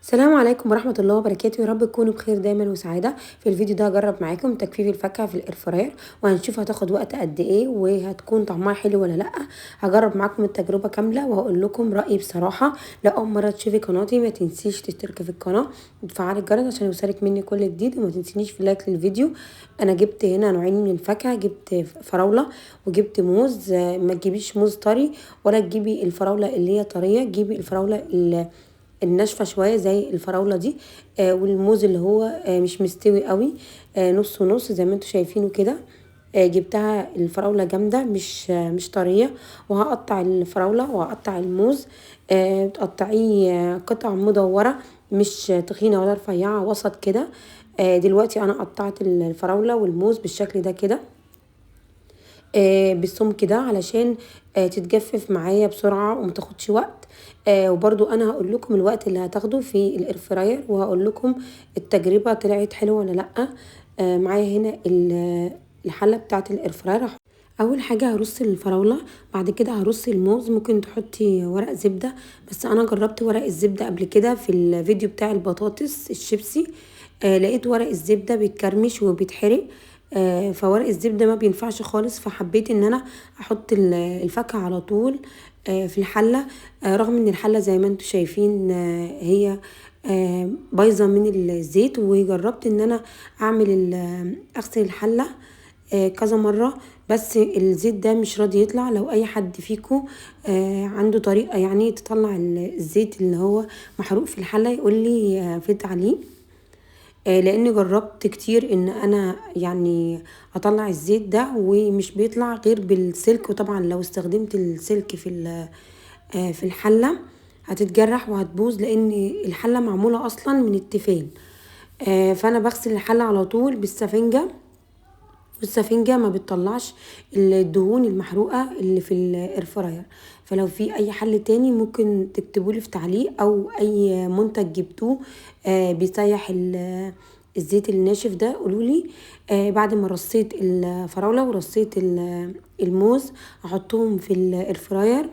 السلام عليكم ورحمة الله وبركاته. يا رب تكونوا بخير دايما وسعادة. في الفيديو ده هجرب معاكم تجفيف الفاكهة في الاير فراير، وهنشوف هتاخد وقت قد ايه وهتكون طعمها حلو ولا لا. هجرب معاكم التجربة كاملة وهقول لكم رأيي بصراحة. لو اول مرة تشوفي قناتي ما تنسيش تشتركي في القناة وتفعلي الجرس عشان يوصلك مني كل جديد، وما تنسينيش في لايك للفيديو. انا جبت هنا نوعين من الفاكهة، جبت فراولة وجبت موز. ما تجيبيش موز طري ولا تجيبي الفراولة اللي هي طرية، جيبي الفراولة الناشفه شويه زي الفراوله دي. والموز اللي هو مش مستوي قوي، نص ونص زي ما انتم شايفينه كده. جبتها الفراوله جامده مش طريه. وهقطع الفراوله وهقطع الموز. تقطعيه قطع مدوره، مش تخينه ولا رفيعه، وسط كده. دلوقتي انا قطعت الفراوله والموز بالشكل ده كده، بالسمك ده علشان تتجفف معايا بسرعه ومتاخدش وقت. وبرضو انا هقول لكم الوقت اللي هتاخده في الاير فراير، وهقول لكم التجربه طلعت حلوه ولا لا. معايا هنا الحله بتاعه الاير فراير. اول حاجه هرص الفراوله، بعد كده هرص الموز. ممكن تحطي ورق زبده، بس انا جربت ورق الزبده قبل كده في الفيديو بتاع البطاطس الشيبسي. لقيت ورق الزبده بيتكرمش وبيتحرق. فورق الزبده ما بينفعش خالص، فحبيت ان انا احط الفاكهه على طول في الحله. رغم ان الحله زي ما انتم شايفين هي بايظه من الزيت، وجربت ان انا اعمل اغسل الحله كذا مرة، بس الزيت ده مش راضي يطلع. لو اي حد فيكو عنده طريقة يعني تطلع الزيت اللي هو محروق في الحلة يقول لي في التعليق. لاني جربت كتير ان انا يعني اطلع الزيت ده ومش بيطلع غير بالسلك. وطبعا لو استخدمت السلك في الحلة هتتجرح وهتبوظ، لان الحلة معمولة اصلا من التيفال. فانا بغسل الحلة على طول بالسفنجة، والسفنجة ما بتطلعش الدهون المحروقة اللي في الاير فراير. فلو في اي حل تاني ممكن تكتبولي في تعليق، او اي منتج جبتوه بيسيح الزيت الناشف ده قولولي. بعد ما رصيت الفراولة ورصيت الموز هحطهم في الاير فراير،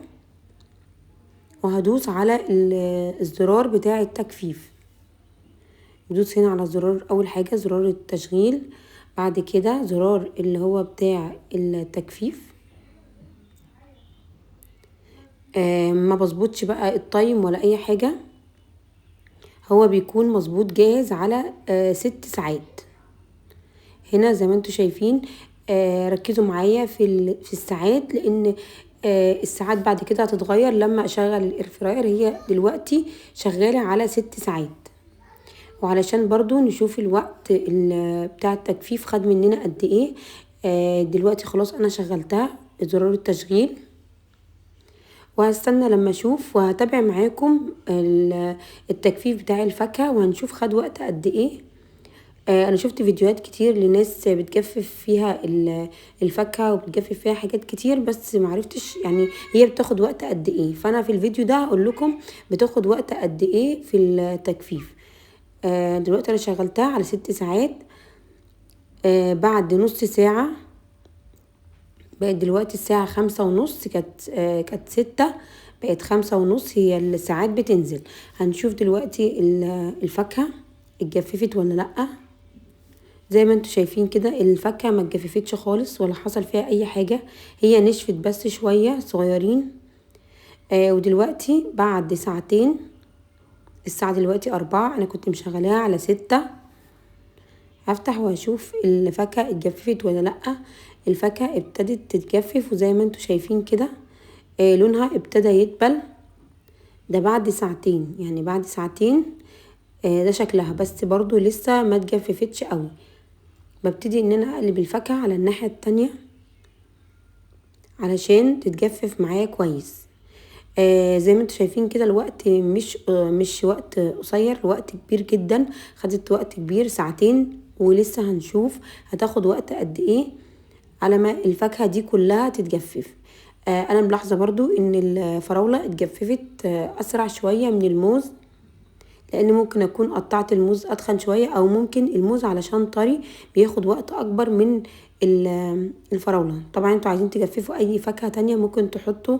وهدوس على الزرار بتاع التجفيف. بدوس هنا على زرار، اول حاجة زرار التشغيل، بعد كده زرار اللي هو بتاع التجفيف. ما بظبطش بقى التايم ولا اي حاجة، هو بيكون مظبوط جاهز على 6 ساعات. هنا زي ما انتوا شايفين. ركزوا معايا في الساعات، لان الساعات بعد كده هتتغير لما اشغل الاير فراير. هي دلوقتي شغالة على 6 ساعات. وعلشان برضو نشوف الوقت بتاع التجفيف خد مننا قد ايه. دلوقتي خلاص انا شغلتها بزرار التشغيل، وهستنى لما اشوف وهتابع معاكم التجفيف بتاع الفاكهة، وهنشوف خد وقت قد ايه. انا شفت فيديوهات كتير لناس بتجفف فيها الفاكهة وبتجفف فيها حاجات كتير، بس معرفتش يعني هي بتاخد وقت قد ايه. فانا في الفيديو ده هقول لكم بتاخد وقت قد ايه في التجفيف. دلوقتي انا شغلتها على 6 ساعات. بعد نص ساعة بقت دلوقتي الساعة 5:30. كانت 6، بقت 5:30. هي الساعات بتنزل. هنشوف دلوقتي الفاكهة اتجففت ولا لأ. زي ما انتوا شايفين كده الفاكهة ما اتجففتش خالص ولا حصل فيها اي حاجة، هي نشفت بس شوية صغيرين. ودلوقتي بعد ساعتين، الساعة دلوقتي 4، انا كنت مشغلاها على 6. هفتح واشوف الفاكهة اتجففت ولا لأ. الفاكهة ابتدت تتجفف، وزي ما انتوا شايفين كده لونها ابتدى يدبل. ده بعد ساعتين، يعني بعد ساعتين ده شكلها، بس برضو لسه ما اتجففتش قوي. ببتدي ان انا اقلب الفاكهة على الناحية التانية علشان تتجفف معايا كويس. زي ما انتوا شايفين كده الوقت مش وقت قصير، وقت كبير جدا. خدت وقت كبير، ساعتين، ولسه هنشوف هتاخد وقت قد ايه على ما الفاكهة دي كلها تتجفف. انا ملاحظة برضو ان الفراولة اتجففت اسرع شوية من الموز، لان ممكن اكون قطعت الموز اتخن شوية، او ممكن الموز علشان طري بياخد وقت اكبر من الفراولة. طبعا انتوا عايزين تجففوا اي فاكهة تانية ممكن تحطوا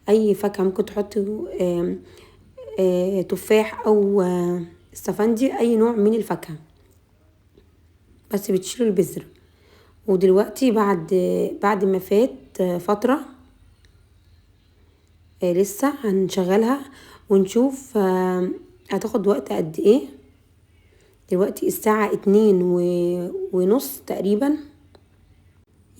اي فاكهة، ممكن تحطوا تفاح او استفندي، اي نوع من الفاكهة، بس بتشيلوا البذر. ودلوقتي بعد ما فات فترة لسه هنشغلها ونشوف هتاخد وقت قد ايه. دلوقتي الساعة 2:30 تقريبا،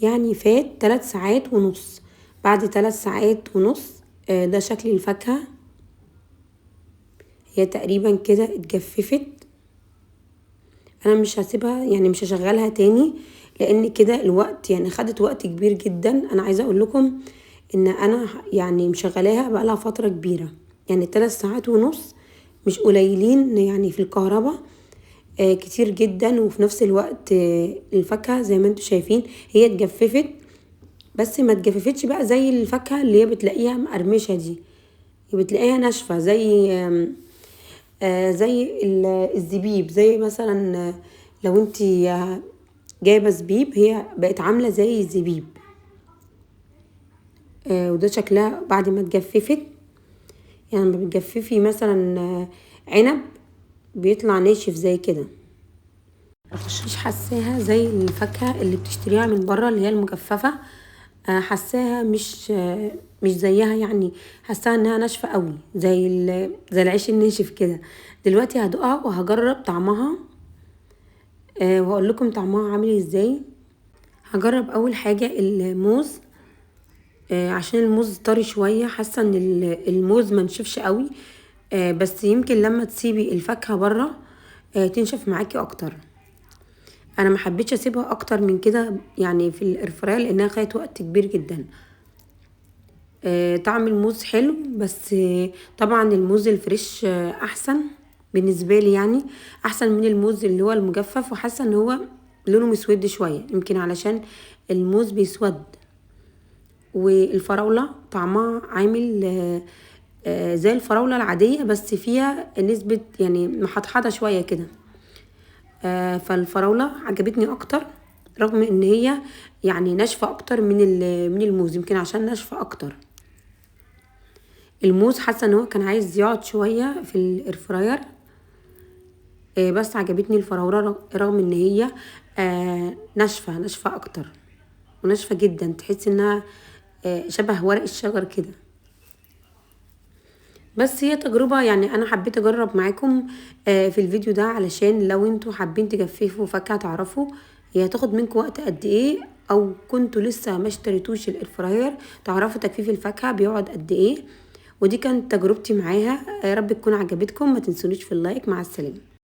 يعني فات 3 ساعات ونص. بعد 3 ساعات ونص ده شكل الفاكهة، هي تقريبا كده اتجففت. انا مش هسيبها، يعني مش هشغلها تاني، لان كده الوقت يعني خدت وقت كبير جدا. انا عايزة اقول لكم ان انا يعني مشغلاها بقالها فترة كبيرة، يعني 3 ساعات ونص مش قليلين يعني في الكهرباء، كتير جدا. وفي نفس الوقت الفاكهة زي ما انتوا شايفين هي اتجففت، بس ما اتجففتش بقى زي الفاكهة اللي هي بتلاقيها مقرمشة دي، بتلاقيها ناشفة زي الزبيب. زي مثلا لو انتي جايبة زبيب، هي بقت عاملة زي الزبيب. وده شكلها بعد ما اتجففت. يعني لما بتجففي مثلا عنب بيطلع ناشف زي كده، مش حاساها زي الفاكهة اللي بتشتريها من بره اللي هي المجففة. حاساها مش زيها، يعني حاساها انها ناشفة قوي زي العيش الناشف كده. دلوقتي هدوقها وهجرب طعمها وهقول لكم طعمها عامل ازاي. هجرب اول حاجة الموز، عشان الموز طري شوية، حاسة ان الموز منشفش قوي، بس يمكن لما تسيبي الفاكهة بره تنشف معاكي اكتر. انا ما حبيتش اسيبها اكتر من كده يعني في الايرفراير، لانها خدت وقت كبير جدا. طعم الموز حلو، بس طبعا الموز الفريش احسن بالنسبه لي، يعني احسن من الموز اللي هو المجفف. وحاسه ان هو لونه مسود شويه، يمكن علشان الموز بيسود. والفراوله طعمها عامل زي الفراوله العاديه، بس فيها نسبه يعني محطحطه شويه كده. فالفراولة عجبتني اكتر، رغم ان هي يعني ناشفة اكتر من الموز، يمكن عشان ناشفة اكتر. الموز حاسة ان هو كان عايز يقعد شوية في الايرفراير، بس عجبتني الفراولة رغم ان هي ناشفة اكتر، وناشفة جدا، تحس انها شبه ورق الشجر كده. بس هي تجربة، يعني انا حبيت اجرب معاكم في الفيديو ده، علشان لو انتوا حابين تجففوا فاكهة تعرفوا هي هتاخد منكم وقت قد ايه، او كنتوا لسه ما اشتريتوش الايرفراير تعرفوا تجفيف الفاكهة بيقعد قد ايه. ودي كانت تجربتي معاها، يا رب تكون عجبتكم. ما تنسونيش في اللايك. مع السلامة.